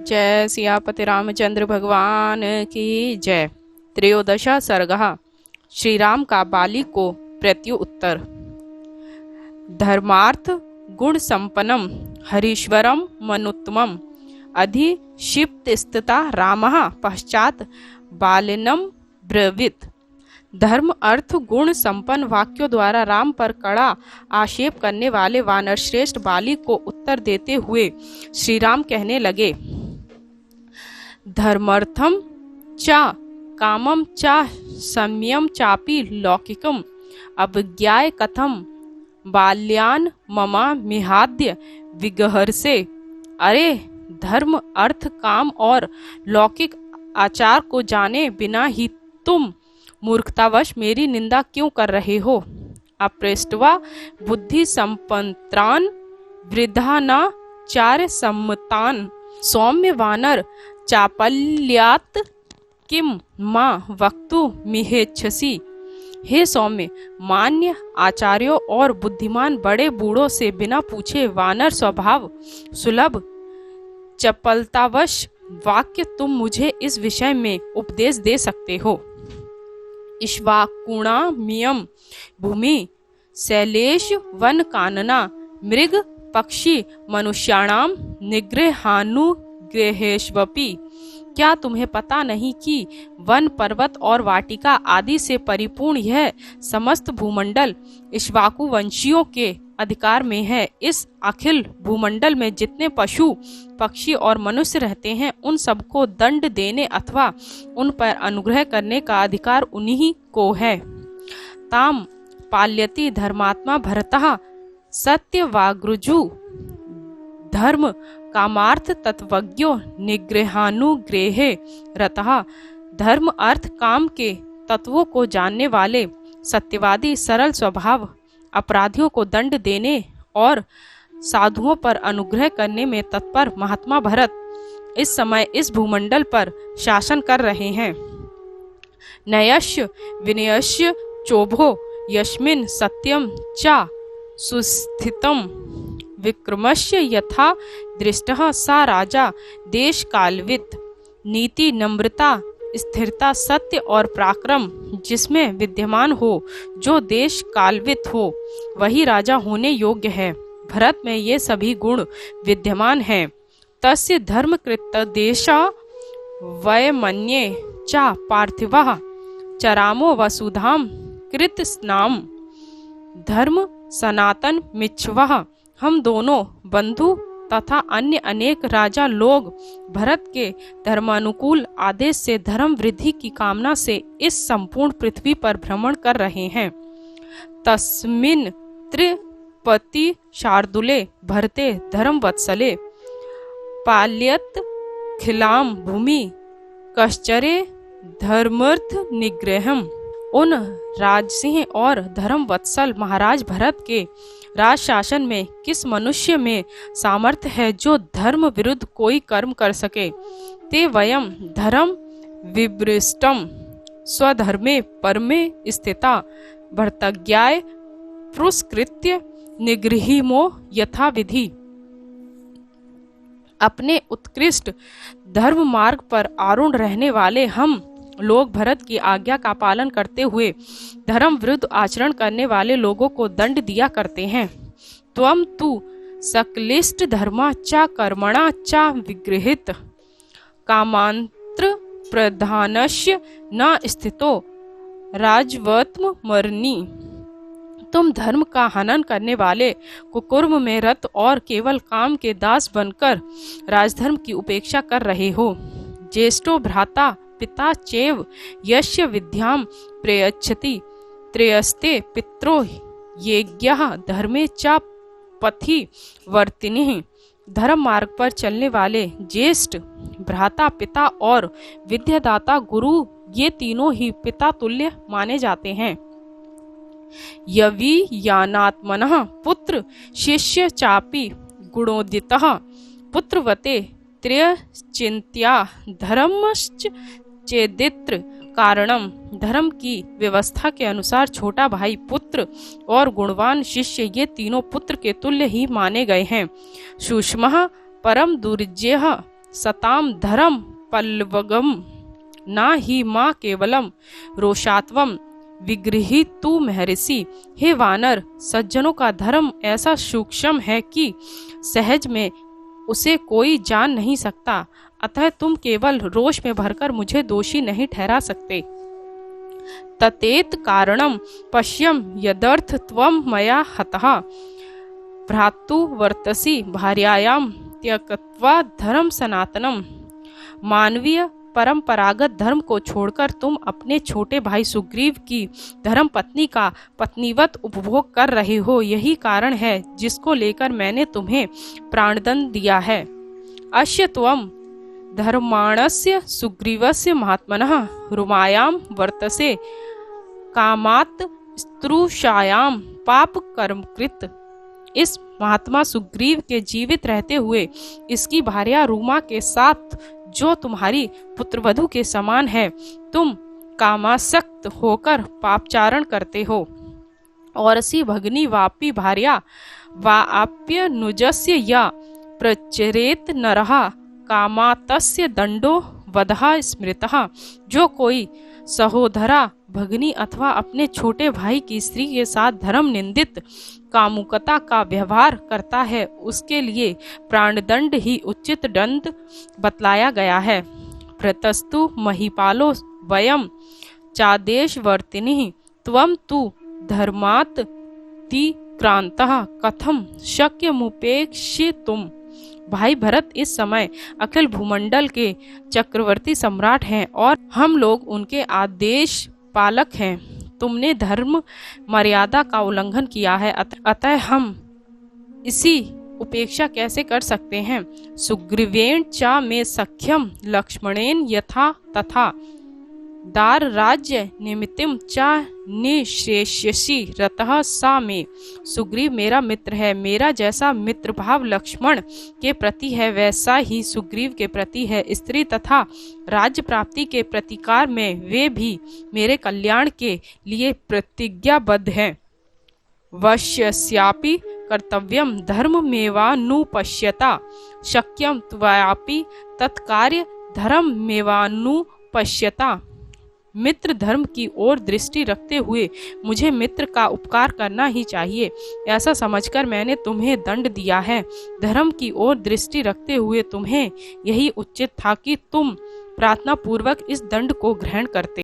जय सियापति रामचंद्र भगवान की जय। त्रयोदशा सर्गः श्री राम का बाली को प्रत्युत्तर। धर्मार्थ गुण संपन्नम हरीश्वरम मनुत्तमम अधिक्षिप्त स्थिता रामः पश्चात बालिनम ब्रवीत। धर्म अर्थ गुण संपन्न वाक्यों द्वारा राम पर कड़ा आक्षेप करने वाले वानर श्रेष्ठ बाली को उत्तर देते हुए श्री राम कहने लगे, धर्मर्थम च कामम च सम्यम चापि लौकिकम अभिज्ञाय कथम बाल्यान ममा मिहाद्य विगहर्षे। अरे धर्म अर्थ काम और लौकिक आचार को जाने बिना ही तुम मूर्खतावश मेरी निंदा क्यों कर रहे हो। अपृष्टवा बुद्धि संपन्त्रान वृद्धानाचार्य सम्मतान सौम्य वानर चापल्यात किम मां वक्तु मिहेच्छसी। हे सौम्य मान्य आचार्यों और बुद्धिमान बड़े बूढ़ों से बिना पूछे वानर स्वभाव सुलभ चपलतावश वाक्य तुम मुझे इस विषय में उपदेश दे सकते हो। इक्ष्वाकुणामियं भूमि शैलेश वन कानना मृग पक्षी मनुष्याणाम निग्रहानुग्रहेष्वपि। क्या तुम्हें पता नहीं कि वन पर्वत और वाटिका आदि से परिपूर्ण यह समस्त भूमंडल इक्ष्वाकु वंशियों के अधिकार में है। इस अखिल भूमंडल में जितने पशु पक्षी और मनुष्य रहते हैं उन सबको दंड देने अथवा उन पर अनुग्रह करने का अधिकार उन्हीं को है। ताम पाल्यति धर्मात्मा भरतः सत्यवाग्रुजु धर्म कामार्थ तत्वज्ञो निग्रहानुग्रहे रतः। धर्म अर्थ काम के तत्वों को जानने वाले सत्यवादी सरल स्वभाव अपराधियों को दंड देने और साधुओं पर अनुग्रह करने में तत्पर महात्मा भरत इस समय इस भूमंडल पर शासन कर रहे हैं। नयस्य विनयस्य चोभो यस्मिन् सत्यम च सुस्थितम विक्रमस्य यथा दृष्टः सा राजा देश कालवित। नीति नम्रता स्थिरता सत्य और पराक्रम जिसमें विद्यमान हो जो देश कालवित हो वही राजा होने योग्य है। भरत में ये सभी गुण विद्यमान हैं। तस्य धर्मकृत देशा वयमन्ये च पार्थिवः चरामो वसुधाम कृत स्नाम धर्म सनातन मिच्छवः। हम दोनों बंधु तथा अन्य अनेक राजा लोग भरत के धर्मानुकूल आदेश से धर्म वृद्धि की कामना से इस संपूर्ण पृथ्वी पर भ्रमण कर रहे हैं। तस्मिन् त्रिपति शार्दुले भरते धर्म वत्सले पाल्यत खिलाम भूमि कश्चरे धर्मर्थ निग्रहम। उन राजसिंह और धर्म वत्सल महाराज भरत के राज शासन में किस मनुष्य में सामर्थ्य है जो धर्म विरुद्ध कोई कर्म कर सके। ते वयम धर्म विभृष्टम स्वधर्मे परमे स्थिता भर्तज्ञाय पुरस्कृत्य निगृहीमो यथा विधि। अपने उत्कृष्ट धर्म मार्ग पर आरूढ़ रहने वाले हम लोग भरत की आज्ञा का पालन करते हुए धर्म विरुद्ध आचरण करने वाले लोगों को दंड दिया करते हैं। त्वम तु सकलिष्ट धर्मा च कर्मणा च विगृहीत कामांत्र प्रधानस्य न स्थितो राजवत्म मरनी। तुम धर्म का हनन करने वाले कुकर्म में रत और केवल काम के दास बनकर राजधर्म की उपेक्षा कर रहे हो। ज्येष्ठो भ्राता पिता चैव यस्य विद्याम प्रयच्छति त्रयस्ते पित्रो यज्ञः धर्मे च पथि वर्तिनिः। धर्म मार्ग पर चलने वाले ज्येष्ठ भ्राता पिता और विद्यादाता गुरु ये तीनों ही पिता तुल्य माने जाते हैं। यवि यानात्मनः पुत्र शिष्य चापि गुणोदितः पुत्रवते त्रयश्चिन्त्या धर्मश्च चेदित्र कारणम। धर्म की व्यवस्था के अनुसार छोटा भाई पुत्र और गुणवान शिष्य ये तीनों पुत्र के तुल्य ही माने गए हैं। सुषमः परम दुर्जय सताम धर्म पल्लवगम ना ही माँ केवलम रोषात्वम विगृहित तू महर्षि। हे वानर, सज्जनों का धर्म ऐसा सूक्ष्म है कि सहज में उसे कोई जान नहीं सकता, अतः तुम केवल रोष में भरकर मुझे दोषी नहीं ठहरा सकते। ततेत कारणम पश्यम यदर्थ त्वम मया हतः भ्रातु वर्तसी भार्यायाम त्यक्त्वा धर्म सनातनम। मानवीय परंपरागत धर्म को छोड़कर तुम अपने छोटे भाई सुग्रीव की धर्म पत्नी का पत्नीवत उपभोग कर रहे हो, यही कारण है जिसको लेकर मैंने तुम्हें प्राणदंड दिया है। अस्य त्वम धर्माणस्य सुग्रीवस्य महात्मनः रुमायाम वर्तसे कामात् स्त्रुषायाम पाप कर्मकृत। इस महात्मा सुग्रीव के जीवित रहते हुए इसकी भार्या रूमा के साथ, जो तुम्हारी पुत्रवधू के समान है, तुम कामासक्त होकर पापचारण करते हो। और सी भगनी वापी भार्या वाप्य नुजस्य या प्रचरेत नरहा कामातस्य दंडो वधा स्मृतः। जो कोई सहोदरा भगनी अथवा अपने छोटे भाई की स्त्री के साथ धर्म निंदित कामुकता का व्यवहार करता है, उसके लिए प्राणदंड ही उचित दंड बतलाया गया है। प्रतस्तु महिपालो वयम चादेशवर्तिनि त्वं तु धर्मात् तिक्रान्तः कथम शक्यमुपेक्षितुम्। भाई भरत इस समय अखिल भूमंडल के चक्रवर्ती सम्राट हैं और हम लोग उनके आदेश पालक हैं। तुमने धर्म मर्यादा का उल्लंघन किया है, अतः हम इसी उपेक्षा कैसे कर सकते हैं। सुग्रीवेण चा में सख्यम लक्ष्मणेन यथा तथा दार राज्य निमित्तम चा निशेष्यसि रतः सा में। सुग्रीव मेरा मित्र है, मेरा जैसा मित्र भाव लक्ष्मण के प्रति है वैसा ही सुग्रीव के प्रति है। स्त्री तथा राज्य प्राप्ति के प्रतिकार में वे भी मेरे कल्याण के लिए प्रतिज्ञाबद्ध हैं। वश्यस्यापि कर्तव्यम धर्ममेवानुपश्यता शक्यम त्वयापि तत्कार्य धर्ममेवानुपश्यता। मित्र धर्म की ओर दृष्टि रखते हुए मुझे मित्र का उपकार करना ही चाहिए, ऐसा समझकर मैंने तुम्हें दंड दिया है। धर्म की ओर दृष्टि रखते हुए तुम्हें यही उचित था कि तुम प्रार्थना पूर्वक इस दंड को ग्रहण करते।